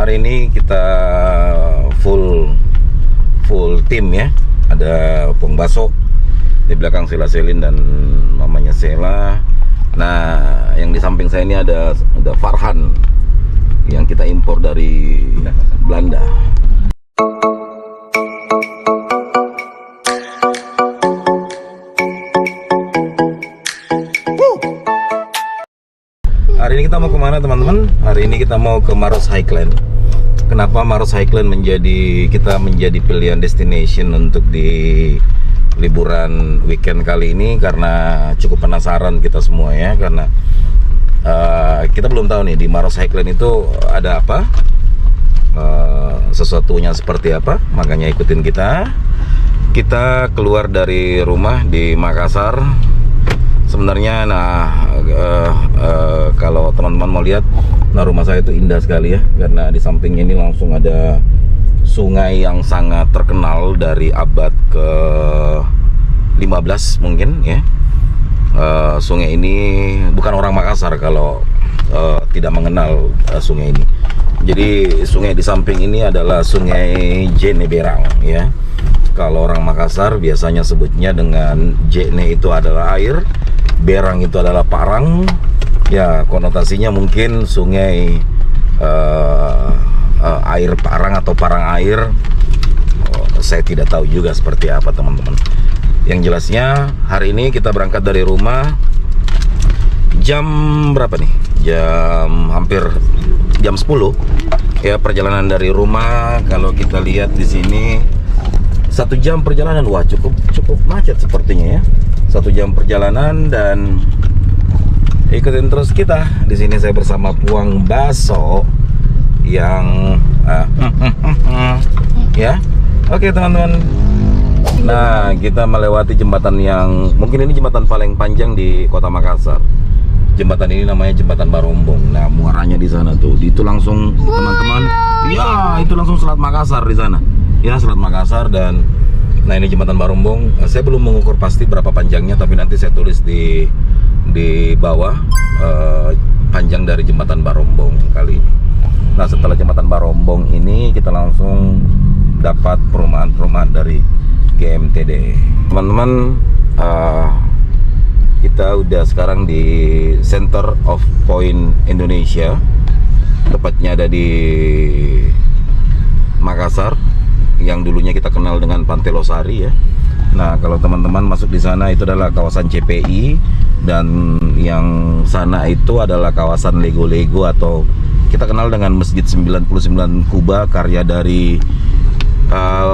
Hari ini kita full tim ya. Ada Pung Baso di belakang Sela Selin dan mamanya Sela. Nah, yang di samping saya ini ada Farhan yang kita impor dari Belanda. Hari ini kita mau kemana teman-teman? Hari ini kita mau ke Maros Highland. Kenapa Maros Highland menjadi pilihan destination untuk di liburan weekend kali ini? Karena cukup penasaran kita semua ya. Karena kita belum tahu nih di Maros Highland itu ada apa, sesuatunya seperti apa. Makanya ikutin kita. Kita keluar dari rumah di Makassar. Sebenarnya kalau teman-teman mau lihat, nah rumah saya itu indah sekali ya, karena di sampingnya ini langsung ada sungai yang sangat terkenal dari abad ke-15 mungkin ya. Sungai ini bukan orang Makassar kalau tidak mengenal sungai ini. Jadi sungai di samping ini adalah Sungai Jene Berang ya. Kalau orang Makassar biasanya sebutnya dengan Jene itu adalah air, Berang itu adalah parang. Ya, konotasinya mungkin sungai air parang atau parang air. Saya tidak tahu juga seperti apa teman-teman. Yang jelasnya hari ini kita berangkat dari rumah jam berapa nih? Hampir jam 10. Ya, perjalanan dari rumah kalau kita lihat di sini 1 jam perjalanan. Wah, cukup macet sepertinya ya. 1 jam perjalanan dan ikutin terus kita. Di sini saya bersama Pung Baso yang ya. Oke teman-teman. Nah, kita melewati jembatan yang mungkin ini jembatan paling panjang di Kota Makassar. Jembatan ini namanya Jembatan Barombong. Nah, muaranya di sana tuh. Itu langsung teman-teman. Ya, itu langsung Selat Makassar di sana. Ya, Selat Makassar. Dan nah, ini Jembatan Barombong. Saya belum mengukur pasti berapa panjangnya, tapi nanti saya tulis di bawah panjang dari Jembatan Barombong kali ini. Nah, setelah Jembatan Barombong ini kita langsung dapat perumahan-perumahan dari GMTD. Teman-teman, kita udah sekarang di Center of Point Indonesia. Tepatnya ada di Makassar, yang dulunya kita kenal dengan Pantai Losari ya. Nah, kalau teman-teman masuk di sana itu adalah kawasan CPI, dan yang sana itu adalah kawasan Lego-Lego atau kita kenal dengan Masjid 99 Kuba, karya dari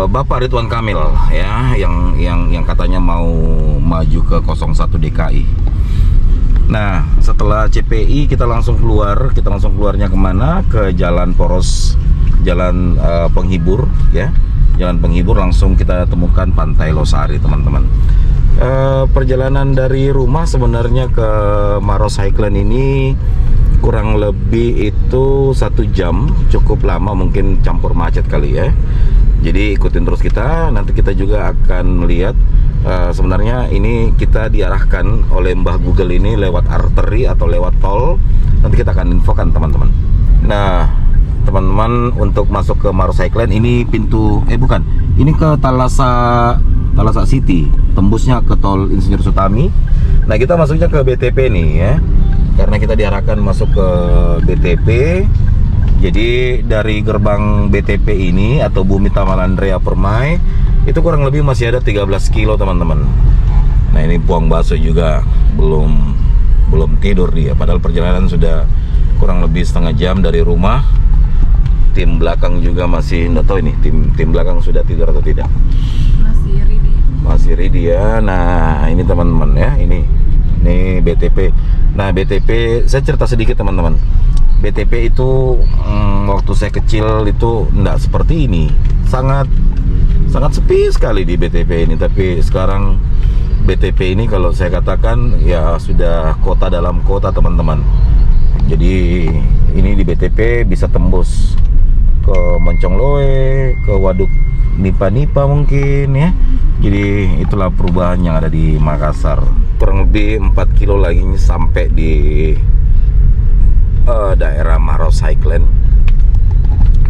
Bapak Ridwan Kamil ya, yang katanya mau maju ke 01 DKI. Nah, setelah CPI kita langsung keluarnya kemana? Ke Jalan Poros, Jalan Penghibur ya. Jalan Penghibur, langsung kita temukan Pantai Losari teman-teman. Perjalanan dari rumah sebenarnya ke Maros Highland ini kurang lebih itu 1 jam, cukup lama, mungkin campur macet kali ya. Jadi ikutin terus kita, nanti kita juga akan melihat sebenarnya ini kita diarahkan oleh Mbah Google ini lewat arteri atau lewat tol. Nanti kita akan infokan teman-teman. Nah, teman-teman, untuk masuk ke Maros Highland ini pintu ini ke Talasa City, tembusnya ke tol Insinyur Sutami. Nah, kita masuknya ke BTP nih ya, karena kita diarahkan masuk ke BTP. Jadi dari gerbang BTP ini atau Bumi Tamalandrea Permai itu kurang lebih masih ada 13 kilo teman-teman. Nah, ini Pung Baso juga belum tidur dia, padahal perjalanan sudah kurang lebih setengah jam dari rumah. Tim belakang juga masih nggak tahu ini tim belakang sudah tidur atau tidak. Masih ready ya. Nah, ini teman-teman ya, ini BTP. Nah, BTP saya cerita sedikit teman-teman. BTP itu waktu saya kecil itu nggak seperti ini, sangat sepi sekali di BTP ini. Tapi sekarang BTP ini kalau saya katakan ya sudah kota dalam kota teman-teman. Jadi ini di BTP bisa tembus ke Moncongloe, ke Waduk Nipa-Nipa mungkin ya. Jadi itulah perubahan yang ada di Makassar. Kurang lebih 4 kilo lagi sampai di daerah Maros Highland.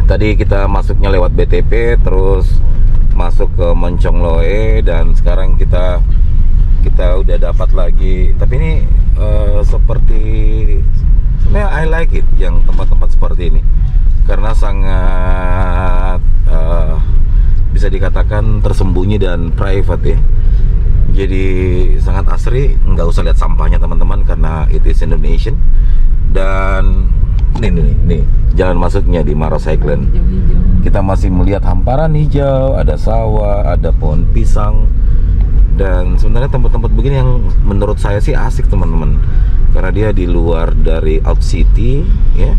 Tadi kita masuknya lewat BTP, terus masuk ke Moncong Loe, dan sekarang kita udah dapat lagi. Tapi ini seperti sebenarnya I like it yang tempat-tempat seperti ini karena sangat bisa dikatakan tersembunyi dan private ya. Jadi sangat asri, nggak usah lihat sampahnya teman-teman karena it is Indonesian. Dan nih jalan masuknya di Maros Highland. Kita masih melihat hamparan hijau, ada sawah, ada pohon pisang. Dan sebenarnya tempat-tempat begini yang menurut saya sih asik teman-teman, karena dia di luar dari out city ya.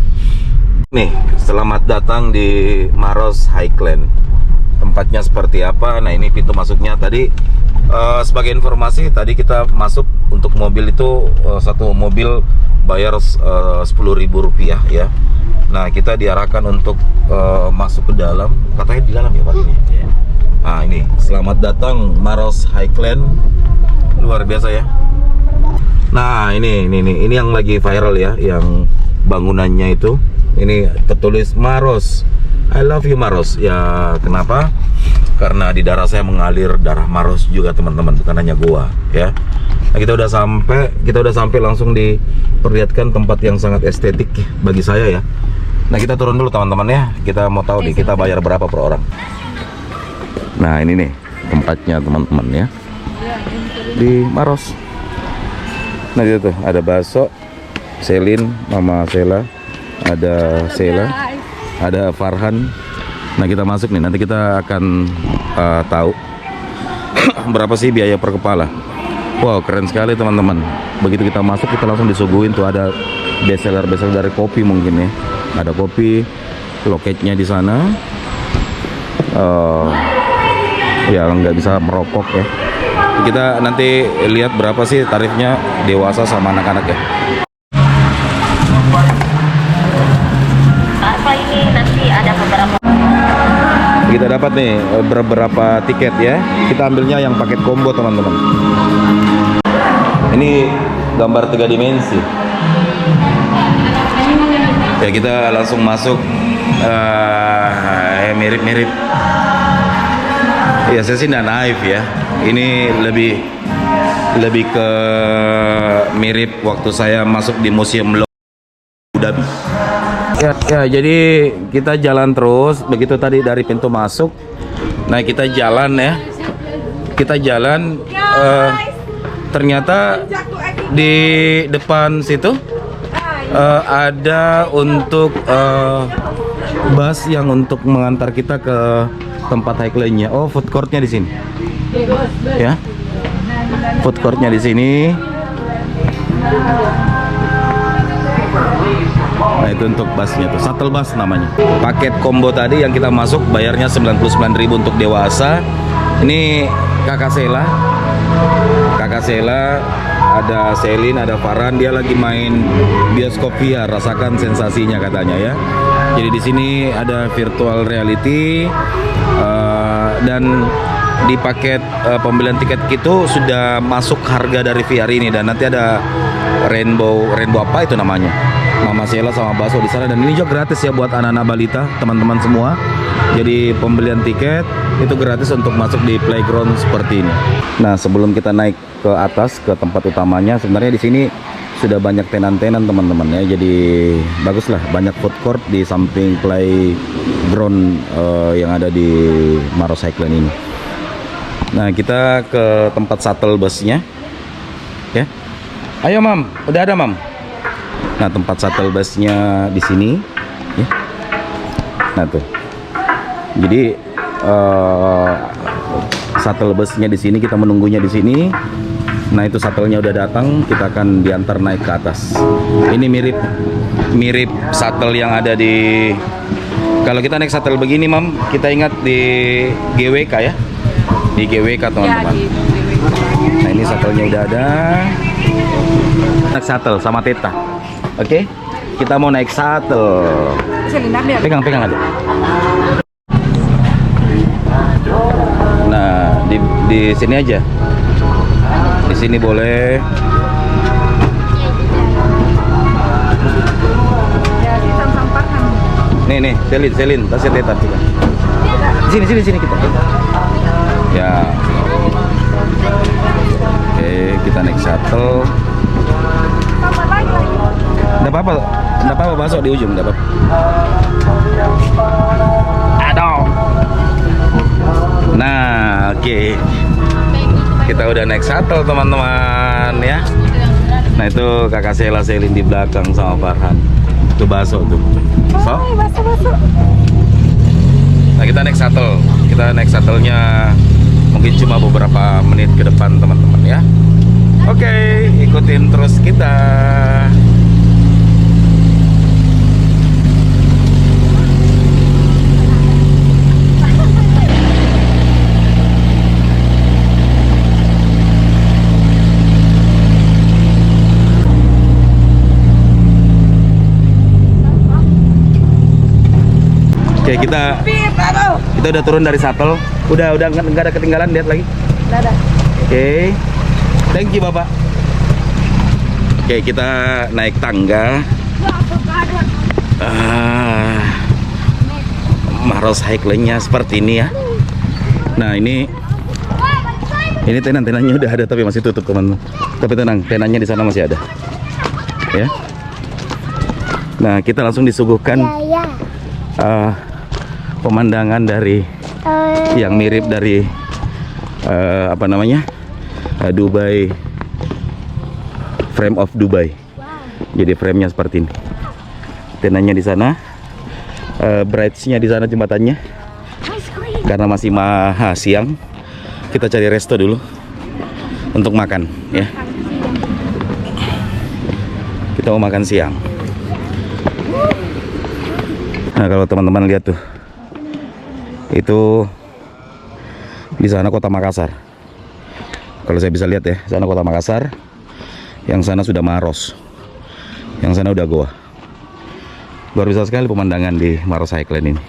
Nih, selamat datang di Maros Highland. Tempatnya seperti apa? Nah, ini pintu masuknya. Tadi sebagai informasi, tadi kita masuk untuk mobil itu satu mobil bayar Rp10.000 ya. Nah, kita diarahkan untuk masuk ke dalam. Katanya di dalam ya Pak ini. Nah, ini selamat datang Maros Highland. Luar biasa ya. Nah, ini yang lagi viral ya, yang bangunannya itu. Ini tertulis Maros, I love you Maros. Ya, kenapa? Karena di darah saya mengalir darah Maros juga teman-teman, bukan hanya gua ya. Nah, kita udah sampai langsung diperlihatkan tempat yang sangat estetik bagi saya ya. Nah, kita turun dulu teman-teman ya. Kita mau tahu nih kita bayar berapa per orang. Nah, ini nih tempatnya teman-teman ya, di Maros. Nah, itu tuh ada bakso, Selin, Mama Sela, ada Sela, ada Farhan. Nah, kita masuk nih, nanti kita akan tahu berapa sih biaya per kepala. Wow, keren sekali teman-teman. Begitu kita masuk, kita langsung disuguhin tuh ada bestseller dari kopi mungkin ya. Ada kopi, loketnya di sana. Ya nggak bisa merokok ya. Kita nanti lihat berapa sih tarifnya dewasa sama anak-anak ya. Apa ini nanti ada beberapa. Kita dapat nih beberapa tiket ya. Kita ambilnya yang paket combo teman-teman. Ini gambar 3 dimensi. Ya, kita langsung masuk. Mirip-mirip. Ya, saya sih nggak naif ya. Ini lebih ke mirip waktu saya masuk di Museum Abu Dhabi. Ya, jadi kita jalan terus. Begitu tadi dari pintu masuk. Nah, kita jalan ya. Kita jalan. Ternyata di depan situ ada untuk bus yang untuk mengantar kita ke tempat highlandnya. Oh, food courtnya di sini. Ya, food courtnya di sini. Nah, itu untuk busnya tuh, shuttle bus namanya. Paket combo tadi yang kita masuk bayarnya 99.000 untuk dewasa. Ini kakak Sela, ada Selin, ada Farhan. Dia lagi main bioskop VR, rasakan sensasinya katanya ya. Jadi di sini ada virtual reality dan di paket pembelian tiket itu sudah masuk harga dari VR ini, dan nanti ada rainbow apa itu namanya, Mama Sela sama bakso di sana. Dan ini juga gratis ya buat anak-anak balita, teman-teman semua. Jadi pembelian tiket itu gratis untuk masuk di playground seperti ini. Nah, sebelum kita naik ke atas ke tempat utamanya, sebenarnya di sini sudah banyak tenan-tenan teman-teman ya. Jadi baguslah, banyak food court di samping playground yang ada di Maros Highland ini. Nah, kita ke tempat shuttle busnya ya. Ayo Mam, udah ada Mam. Nah, tempat shuttle busnya di sini ya. Nah tuh, jadi shuttle busnya di sini, kita menunggunya di sini. Nah, itu shuttle-nya udah datang, kita akan diantar naik ke atas. Ini mirip shuttle yang ada di, kalau kita naik shuttle begini Mam, kita ingat di GWK ya. Di GWK teman-teman. Nah, ini shuttle-nya udah ada. Naik shuttle sama Teta. Oke, kita mau naik shuttle. Pegang aja. Nah, di sini aja. Di sini boleh. Nih, Selin, tasnya Teta juga. Sini kita. Ya. Oke, kita naik shuttle. Nggak apa-apa masuk di ujung, nggak apa-apa. Aduh. Nah, oke. Kita udah naik shuttle teman-teman ya. Nah itu kakak Selin di belakang sama Farhan. Itu bakso tuh. So? Baso. Nah kita naik shuttle. Kita naik shuttle-nya mungkin cuma beberapa menit ke depan teman-teman ya. Oke, ikutin terus kita. Oke, kita udah turun dari shuttle. Udah nggak ada ketinggalan, lihat lagi. Nggak ada. Oke. Thank you, Bapak. Oke, kita naik tangga. Maros Highland-nya seperti ini ya. Nah, ini tenan-tenannya udah ada tapi masih tutup, teman-teman. Tapi tenang, tenannya di sana masih ada. Ya. Nah, kita langsung disuguhkan pemandangan dari yang mirip dari Dubai, frame of Dubai. Jadi frame-nya seperti ini. Tenannya di sana, bridge-nya di sana, jembatannya. Karena masih siang, kita cari resto dulu untuk makan ya. Kita mau makan siang. Nah, kalau teman-teman lihat tuh, itu di sana kota Makassar. Kalau saya bisa lihat ya, sana kota Makassar. Yang sana sudah Maros. Yang sana udah goa. Luar biasa sekali pemandangan di Maros Highland ini.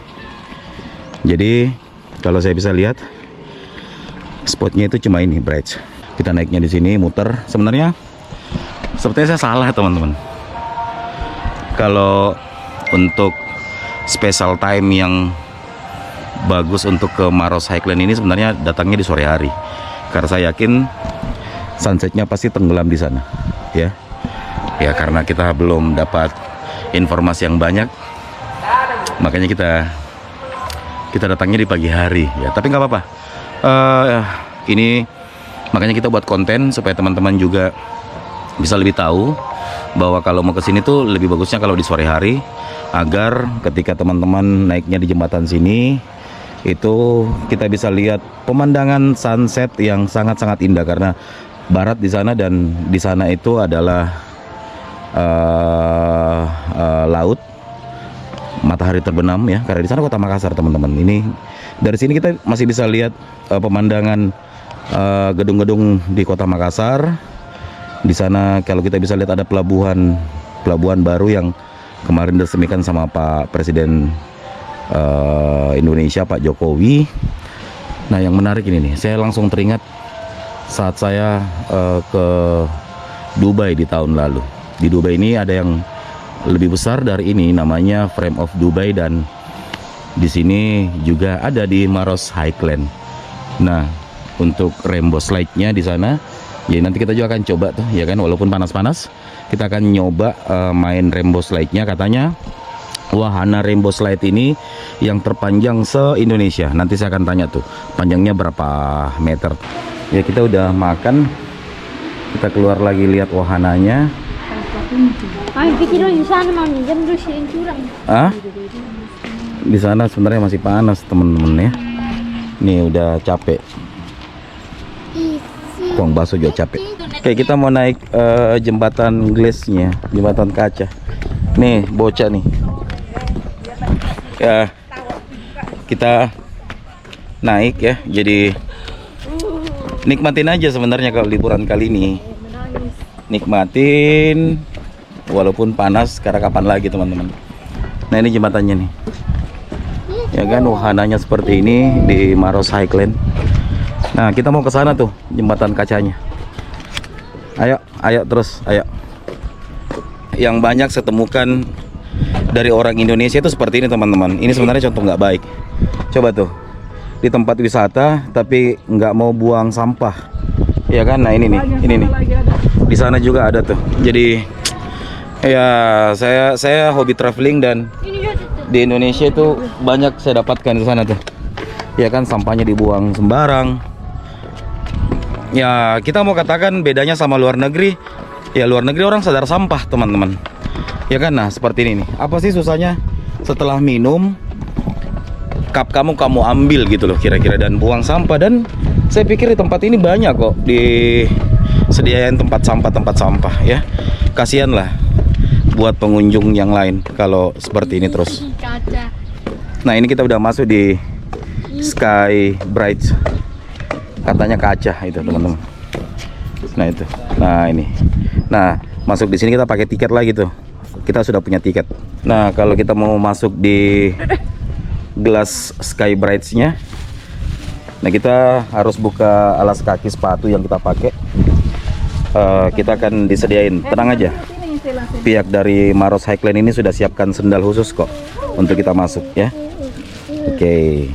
Jadi kalau saya bisa lihat, spotnya itu cuma ini, bridge. Kita naiknya di sini, muter. Sebenarnya sepertinya saya salah teman-teman. Kalau untuk special time yang bagus untuk ke Maros Highland ini sebenarnya datangnya di sore hari. Karena saya yakin sunsetnya pasti tenggelam di sana, ya. Ya karena kita belum dapat informasi yang banyak, makanya kita datangnya di pagi hari, ya. Tapi nggak apa-apa. Ini makanya kita buat konten supaya teman-teman juga bisa lebih tahu bahwa kalau mau ke sini tuh lebih bagusnya kalau di sore hari, agar ketika teman-teman naiknya di jembatan sini itu kita bisa lihat pemandangan sunset yang sangat-sangat indah, karena barat di sana dan di sana itu adalah laut, matahari terbenam ya, karena di sana kota Makassar teman-teman. Ini dari sini kita masih bisa lihat pemandangan gedung-gedung di kota Makassar. Di sana kalau kita bisa lihat ada pelabuhan baru yang kemarin diresmikan sama Pak Presiden Indonesia, Pak Jokowi. Nah, yang menarik ini nih, saya langsung teringat saat saya ke Dubai di tahun lalu. Di Dubai ini ada yang lebih besar dari ini, namanya Frame of Dubai, dan di sini juga ada di Maros Highland. Nah, untuk rainbow slide-nya di sana, ya nanti kita juga akan coba tuh, ya kan, walaupun panas-panas, kita akan nyoba main rainbow slide-nya. Katanya wahana rainbow slide ini yang terpanjang se-Indonesia. Nanti saya akan tanya tuh panjangnya berapa meter. Ya kita udah makan, kita keluar lagi lihat wahananya. Di sana sebenarnya masih panas temen-temen ya. Nih udah capek. Kuang bakso juga capek. Oke, kita mau naik jembatan glass-nya, jembatan kaca. Nih bocah nih. Ya, kita naik ya, jadi nikmatin aja sebenarnya kalau liburan kali ini. Nikmatin walaupun panas, karena kapan lagi teman-teman. Nah ini jembatannya nih, ya kan, wahananya seperti ini di Maros Highland. Nah kita mau ke sana tuh, jembatan kacanya. Ayo terus, ayo. Yang banyak saya temukan dari orang Indonesia itu seperti ini teman-teman. Ini sebenarnya contoh nggak baik. Coba tuh, di tempat wisata tapi nggak mau buang sampah, ya kan? Nah ini nih, di sana juga ada tuh. Jadi ya saya hobi traveling dan di Indonesia itu banyak saya dapatkan di sana tuh. Ya kan, sampahnya dibuang sembarang. Ya kita mau katakan bedanya sama luar negeri. Ya luar negeri orang sadar sampah teman-teman. Ya kan, nah seperti ini nih. Apa sih susahnya setelah minum cup kamu ambil gitu loh kira-kira dan buang sampah. Dan saya pikir di tempat ini banyak kok disediain tempat sampah ya. Kasihan lah buat pengunjung yang lain kalau seperti ini terus. Nah ini kita udah masuk di Sky Bright, katanya kaca itu teman-teman. Nah itu, nah ini, nah masuk di sini kita pakai tiket lagi tuh. Kita sudah punya tiket. Nah kalau kita mau masuk di gelas Sky Brights-nya, nah kita harus buka alas kaki sepatu yang kita pakai. Kita akan disediain, tenang aja. Pihak dari Maros Highland ini sudah siapkan sendal khusus kok untuk kita masuk ya. Oke.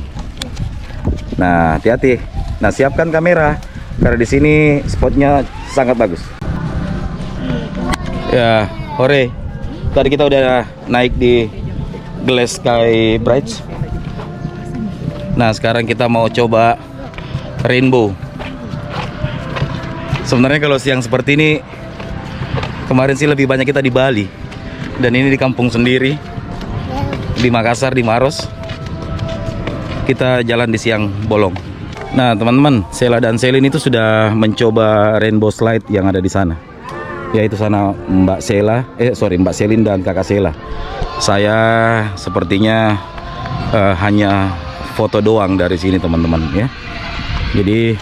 Nah hati-hati. Nah siapkan kamera karena di sini spotnya sangat bagus. Ya, hore. Tadi kita udah naik di Glass Sky Bright. Nah sekarang kita mau coba rainbow. Sebenarnya kalau siang seperti ini, kemarin sih lebih banyak kita di Bali, dan ini di kampung sendiri di Makassar, di Maros. Kita jalan di siang bolong. Nah teman-teman, Sheila dan Selin itu sudah mencoba rainbow slide yang ada di sana. Yaitu sana Mbak Selin dan kakak Sheila. Saya sepertinya hanya foto doang dari sini teman-teman ya. Jadi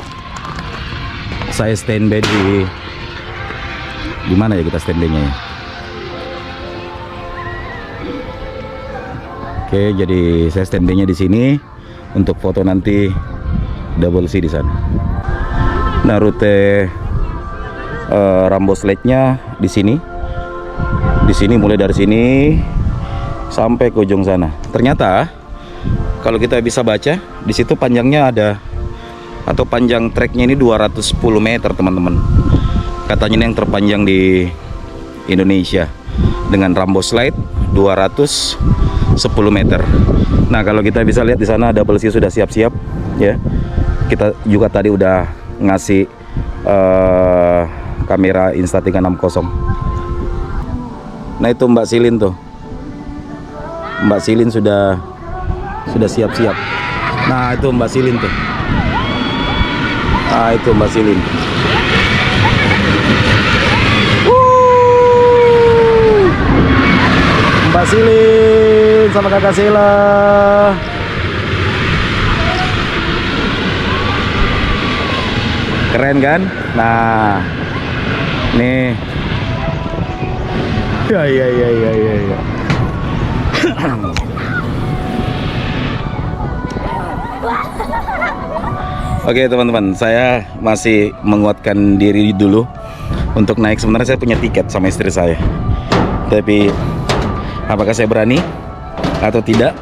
saya standby di mana ya kita standby-nya ya? Oke, jadi saya standby-nya di sini untuk foto nanti double C di sana. Nah rute Rainbow Slide-nya di sini. Di sini mulai dari sini sampai ke ujung sana. Ternyata kalau kita bisa baca di situ panjangnya ada, atau panjang treknya ini 210 meter teman-teman. Katanya ini yang terpanjang di Indonesia dengan Rainbow Slide 210 meter. Nah kalau kita bisa lihat di sana double C sudah siap-siap ya. Kita juga tadi udah ngasih kamera Insta360. Nah itu Mbak Silin tuh. Mbak Silin sudah siap-siap. Nah itu Mbak Silin tuh. Ah itu Mbak Silin. Mbak Silin sama kakak Sheila. Keren kan? Nah, nih. Ya. Oke teman-teman, saya masih menguatkan diri dulu untuk naik. Sebenarnya saya punya tiket sama istri saya, tapi apakah saya berani atau tidak?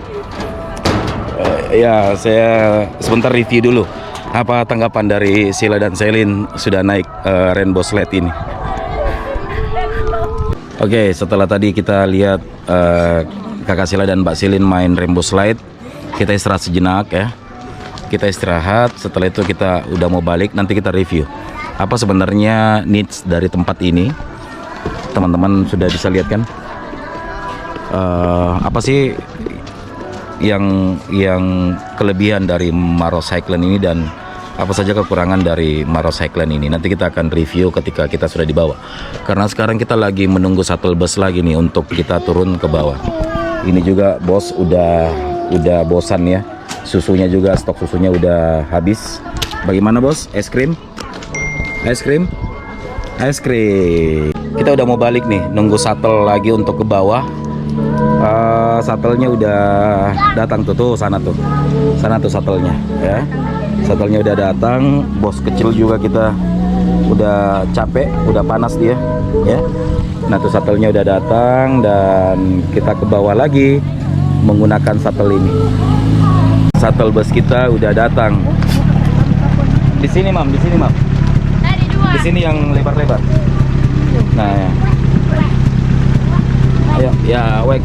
Ya saya sebentar review dulu. Apa tanggapan dari Sheila dan Selin sudah naik Rainbow Slide ini? Oke, setelah tadi kita lihat kakak Sheila dan Mbak Selin main Rainbow Slide, kita istirahat sejenak ya. Kita istirahat, setelah itu kita udah mau balik, nanti kita review apa sebenarnya needs dari tempat ini. Teman-teman sudah bisa lihat kan? Apa sih yang kelebihan dari Maros Highland ini dan apa saja kekurangan dari Maros Highland ini. Nanti kita akan review ketika kita sudah dibawa. Karena sekarang kita lagi menunggu shuttle bus lagi nih untuk kita turun ke bawah. Ini juga bos udah bosan ya. Susunya juga, stok susunya udah habis. Bagaimana bos? Es krim? Es krim? Es krim. Kita udah mau balik nih, nunggu shuttle lagi untuk ke bawah. Shuttle-nya udah datang tuh sana tuh shuttle-nya ya. Shuttle-nya udah datang. Bos kecil juga kita udah capek, udah panas dia ya. Nah, tuh shuttle-nya udah datang dan kita ke bawah lagi menggunakan shuttle ini. Shuttle bus kita udah datang. Di sini, Mam, di sini, Mam. Di sini yang lebar-lebar. Nah, ya. Ayo, ya, wek.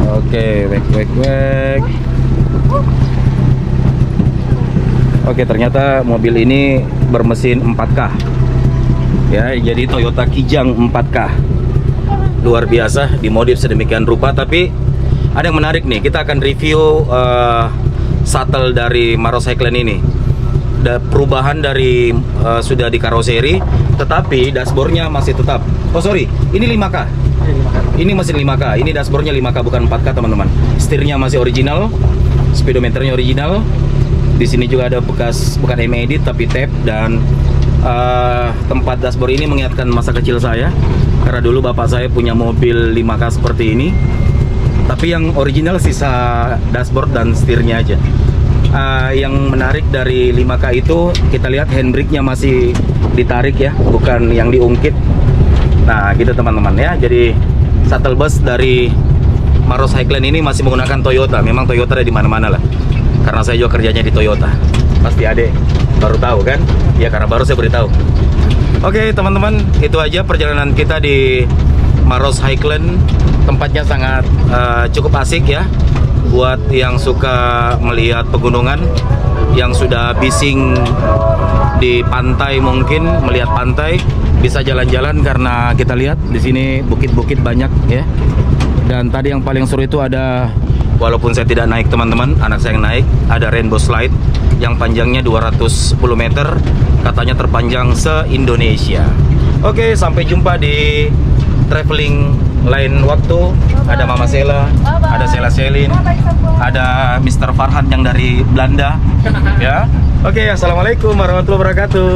Oke, wek. Oke, ternyata mobil ini bermesin 4K. Ya, jadi Toyota Kijang 4K. Luar biasa, dimodif sedemikian rupa. Tapi ada yang menarik nih, kita akan review shuttle dari Maros Highland ini. Perubahan dari sudah di karoseri, tetapi dashboardnya masih tetap. Oh sorry, ini 5K. Ini mesin 5K. Ini dashboardnya 5K bukan 4K teman-teman. Setirnya masih original, speedometernya original. Di sini juga ada bekas bukan edit tapi tape, dan tempat dashboard ini mengingatkan masa kecil saya karena dulu bapak saya punya mobil 5K seperti ini. Tapi yang original sisa dashboard dan setirnya aja. Yang menarik dari 5K itu kita lihat handbrake-nya masih ditarik ya, bukan yang diungkit. Nah, gitu teman-teman ya. Jadi shuttle bus dari Maros Highland ini masih menggunakan Toyota. Memang Toyota ada di mana-mana lah. Karena saya juga kerjanya di Toyota. Pasti adek baru tahu kan? Ya karena baru saya beritahu. Oke, teman-teman, itu aja perjalanan kita di Maros Highland. Tempatnya sangat cukup asik ya. Buat yang suka melihat pegunungan, yang sudah bising di pantai, mungkin melihat pantai, bisa jalan-jalan karena kita lihat di sini bukit-bukit banyak ya. Dan tadi yang paling seru itu ada, walaupun saya tidak naik teman-teman, anak saya yang naik, ada rainbow slide yang panjangnya 210 meter, katanya terpanjang se-Indonesia. Oke, sampai jumpa di traveling lain waktu. Ada Mama Sela, ada Sela Selin, ada Mr. Farhan yang dari Belanda. Ya. Oke, assalamualaikum warahmatullahi wabarakatuh.